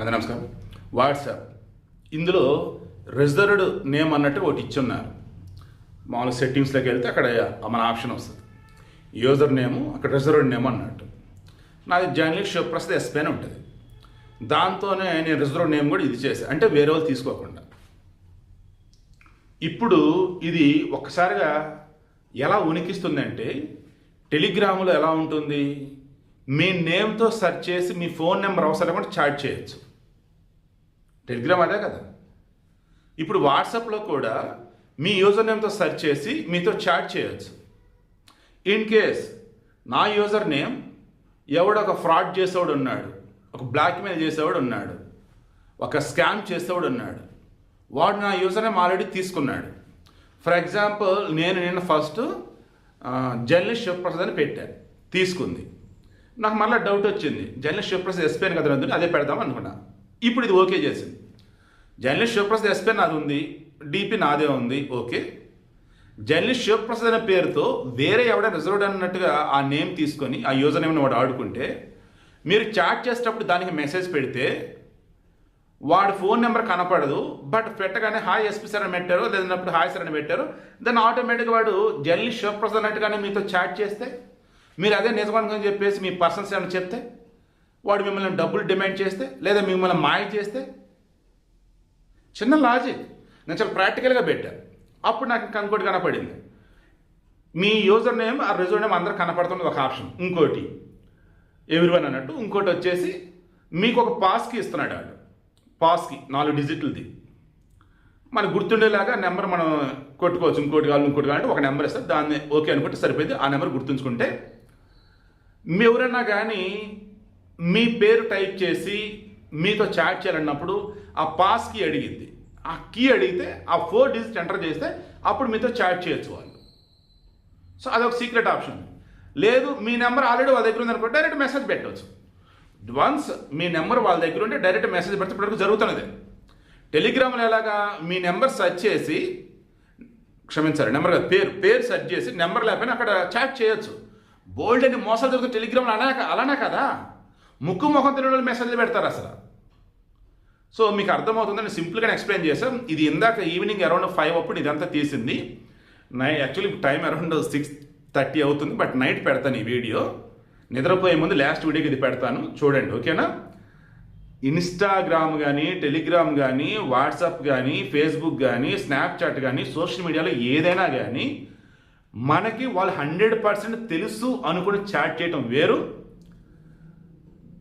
అందరికీ నమస్కారం. వాట్సాప్ ఇందులో రిజర్వ్డ్ నేమ్ అన్నట్టు ఒకటి ఇచ్చున్నారు. మామూలు సెట్టింగ్స్లోకి వెళ్తే అక్కడ మన ఆప్షన్ వస్తుంది. యూజర్ నేము అక్కడ రిజర్వ్డ్ నేమ్ అన్నట్టు. నాది జర్నలిస్ట్ శివప్రసాద్ ఎస్పీ అని ఉంటుంది. దాంతోనే నేను రిజర్వ్డ్ నేమ్ కూడా ఇది చేశాను, అంటే వేరే వాళ్ళు తీసుకోకుండా. ఇప్పుడు ఇది ఒక్కసారిగా ఎలా ఉనికిస్తుందంటే, టెలిగ్రామ్లో ఎలా ఉంటుంది, మీ నేమ్తో సెర్చ్ చేసి మీ ఫోన్ నెంబర్ అవసరం లేకుండా చాట్ చేయొచ్చు. టెలిగ్రామ్ అదే కదా. ఇప్పుడు వాట్సాప్లో కూడా మీ యూజర్ నేమ్తో సెర్చ్ చేసి మీతో చాట్ చేయొచ్చు. ఇన్ కేస్ నా యూజర్ నేమ్ ఎవడో ఒక ఫ్రాడ్ చేసేవాడు ఉన్నాడు, ఒక బ్లాక్మెయిల్ చేసేవాడు ఉన్నాడు, ఒక స్కామ్ చేసేవాడు ఉన్నాడు, వాడు నా యూజర్ నేమ్ ఆల్రెడీ తీసుకున్నాడు. ఫర్ ఎగ్జాంపుల్ నేను ఫస్ట్ జర్నలిస్ట్ శివప్రసాద్ అని పెట్టాను, తీసుకుంది. నాకు మళ్ళీ డౌట్ వచ్చింది, జర్నలిస్ట్ శివప్రసాద్ ఎస్పీ అని కదా అదే పెడదాం అనుకున్నా. ఇప్పుడు ఇది ఓకే చేసింది. జర్నలిస్ట్ శివప్రసాద్ ఎస్పీ నాది ఉంది, డిపి నాదే ఉంది, ఓకే. జర్నలిస్ట్ శివప్రసాద్ అనే పేరుతో వేరే ఎవడైనా రిజర్వ్డ్ అన్నట్టుగా ఆ నేమ్ తీసుకొని ఆ యూజర్ నేమ్ని వాడు ఆడుకుంటే, మీరు చాట్ చేసేటప్పుడు దానికి మెసేజ్ పెడితే వాడు ఫోన్ నెంబర్ కనపడదు, బట్ పెట్టగానే హాయ్ ఎస్పీ సార్ అని పెట్టారు, లేదన్నప్పుడు హాయ్ సార్ అని పెట్టారు, దాన్ని ఆటోమేటిక్గా వాడు జర్నలిస్ట్ శివప్రసాద్ అన్నట్టుగానే మీతో చాట్ చేస్తే, మీరు అదే నిజమని చెప్పేసి మీ పర్సన్స్ ఏమైనా చెప్తే, వాడు మిమ్మల్ని డబ్బులు డిమాండ్ చేస్తే, లేదా మిమ్మల్ని మాయ చేస్తే, చిన్న లాజిక్ నేను చాలా ప్రాక్టికల్గా పెట్టాను. అప్పుడు నాకు ఇంకోటి కనపడింది, మీ యూజర్ నేమ్ ఆ రిజర్వ్ నేమ్ అందరూ కనపడుతున్నది ఒక ఆప్షన్. ఇంకోటి ఎవ్రీవన్ అన్నట్టు, ఇంకోటి వచ్చేసి మీకు ఒక పాస్కి ఇస్తున్నాడు వాడు, పాస్కి 4 డిజిట్లది మనకు గుర్తుండేలాగా నెంబర్ మనం కొట్టుకోవచ్చు. ఇంకోటి కావాలంటే ఒక నెంబర్ ఇస్తారు, దాన్ని ఓకే అనుకుంటే సరిపోయింది. ఆ నెంబర్ గుర్తుంచుకుంటే మీ ఎవరన్నా కానీ మీ పేరు టైప్ చేసి మీతో చాట్ చేయాలన్నప్పుడు ఆ పాస్ కీ అడిగింది, ఆ కీ అడిగితే ఆ 4 డిజిట్స్ ఎంటర్ చేస్తే అప్పుడు మీతో చాట్ చేయొచ్చు వాళ్ళు. సో అదొక సీక్రెట్ ఆప్షన్. లేదు మీ నెంబర్ ఆల్రెడీ వాళ్ళ దగ్గర ఉందనుకో, డైరెక్ట్ మెసేజ్ పెట్టవచ్చు. వన్స్ మీ నెంబర్ వాళ్ళ దగ్గర ఉంటే డైరెక్ట్ మెసేజ్ పెడితే ఇప్పటివరకు జరుగుతున్నది. టెలిగ్రామ్లో ఎలాగా మీ నెంబర్ సెర్చ్ చేసి, క్షమించాలి నెంబర్ కాదు, పేరు సెర్చ్ చేసి నెంబర్ లేకపోయినా అక్కడ చాట్ చేయొచ్చు. బోల్డ్ అని మోసాలు జరుగుతుంది టెలిగ్రామ్లో. అలానే కదా, ముక్కు ముఖం తెలియని మెసేజ్లు పెడతారు అసలు. సో మీకు అర్థమవుతుందని సింపుల్గానే ఎక్స్ప్లెయిన్ చేసాం. ఇది ఇందాక ఈవినింగ్ అరౌండ్ 5 అప్పుడు ఇదంతా తీసింది. యాక్చువల్లీ టైం అరౌండ్ 6:30 అవుతుంది, బట్ నైట్ పెడతాను ఈ వీడియో. నిద్రపోయే ముందు లాస్ట్ వీడియోకి ఇది పెడతాను, చూడండి, ఓకేనా. ఇన్స్టాగ్రామ్ కానీ, టెలిగ్రామ్ కానీ, వాట్సాప్ కానీ, ఫేస్బుక్ కానీ, స్నాప్చాట్ కానీ, సోషల్ మీడియాలో ఏదైనా కానీ మనకి వాళ్ళు 100% తెలుసు అనుకుని చాట్ చేయటం వేరు,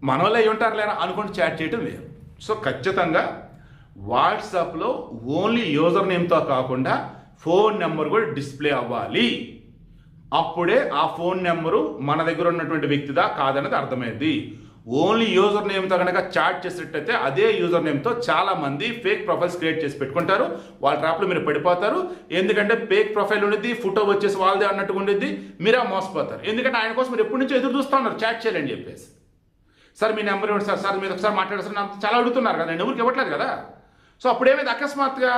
మన వల్ల అయి ఉంటారు లేరా అనుకుని చాట్ చేయటం వేరు. సో ఖచ్చితంగా వాట్సాప్లో ఓన్లీ యూజర్ నేమ్తో కాకుండా ఫోన్ నెంబర్ కూడా డిస్ప్లే అవ్వాలి. అప్పుడే ఆ ఫోన్ నెంబరు మన దగ్గర ఉన్నటువంటి వ్యక్తిదా కాదనేది అర్థమైంది. ఓన్లీ యూజర్ నేమ్తో కనుక చాట్ చేసేటట్టయితే అదే యూజర్ నేమ్తో చాలామంది ఫేక్ ప్రొఫైల్స్ క్రియేట్ చేసి పెట్టుకుంటారు. వాళ్ళ ట్రాప్లో మీరు పడిపోతారు. ఎందుకంటే ఫేక్ ప్రొఫైల్ ఉండేది, ఫోటో వచ్చేసి వాళ్ళదే అన్నట్టుగా ఉండేది, మీరే మోసపోతారు. ఎందుకంటే ఆయన కోసం మీరు ఎప్పటి నుంచో ఎదురు చూస్తూ ఉన్నారు చాట్ చేయాలని చెప్పేసి. సార్ మీ నెంబర్ ఇవ్వండి సార్, మీరు ఒకసారి మాట్లాడారు చాలా అడుగుతున్నారు కదా, నేను ఎవరికి ఇవ్వట్లేదు కదా. సో అప్పుడు ఏమైంది, అకస్మాత్తుగా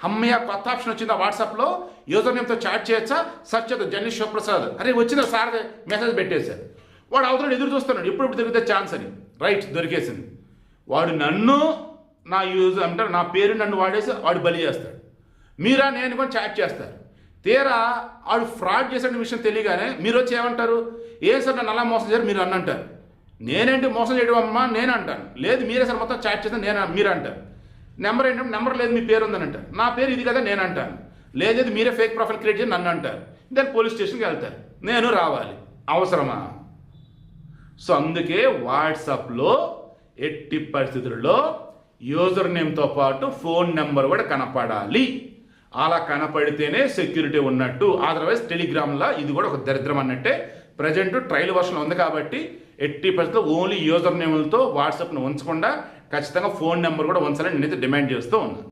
అమ్మయ్య కొత్త ఆప్షన్ వచ్చిందా వాట్సాప్లో, యూజర్ నేమ్తో చాట్ చేయొచ్చా, సెర్చ్ చేద్దాం జర్నలిస్ట్ శివప్రసాద్, అరే వచ్చిందా సార్ మెసేజ్ పెట్టేశారు. వాడు అవతల ఎదురు చూస్తున్నాడు ఎప్పుడు దొరికితే ఛాన్స్ అని. రైట్, దొరికేసింది. వాడు నన్ను నా యూజర్ అంటే నా పేరు నన్ను వాడేసి వాడు బలి చేస్తాడు. మీరా నేను కూడా చాట్ చేస్తారు. తీరా వాడు ఫ్రాడ్ చేసిన విషయం తెలియగానే మీరు వచ్చి ఏమంటారు, ఏ సార్ నన్ను అలా మోసం చేశారు మీరు అన్న అంటారు. నేనేంటి మోసం చేయడం అమ్మా నేను అంటాను. లేదు మీరే సార్ మొత్తం చాట్ చేస్తాను మీరు అంటారు. నెంబర్ ఏంటంటే నెంబర్ లేదు మీ పేరు ఉందని అంటారు. నా పేరు ఇది కదా నేను అంటాను. లేదు మీరే ఫేక్ ప్రొఫైల్ క్రియేట్ చేసి నన్ను అంటారు. దాన్ని పోలీస్ స్టేషన్కి వెళ్తారు, నేను రావాలి, అవసరమా? సో అందుకే వాట్సాప్లో ఎట్టి పరిస్థితుల్లో యూజర్ నేమ్తో పాటు ఫోన్ నెంబర్ కూడా కనపడాలి. అలా కనపడితేనే సెక్యూరిటీ ఉన్నట్టు. అదర్వైజ్ టెలిగ్రామ్లో ఇది కూడా ఒక దరిద్రం అన్నట్టే. ప్రజెంట్ ట్రయల్ వర్షన్ ఉంది కాబట్టి ఎట్టి పరిస్థితుల్లో ఓన్లీ యూజర్ నేమ్లతో వాట్సాప్ను ఉంచకుండా ఖచ్చితంగా ఫోన్ నెంబర్ కూడా ఉంచాలని నేనైతే డిమాండ్ చేస్తూ ఉన్నాను.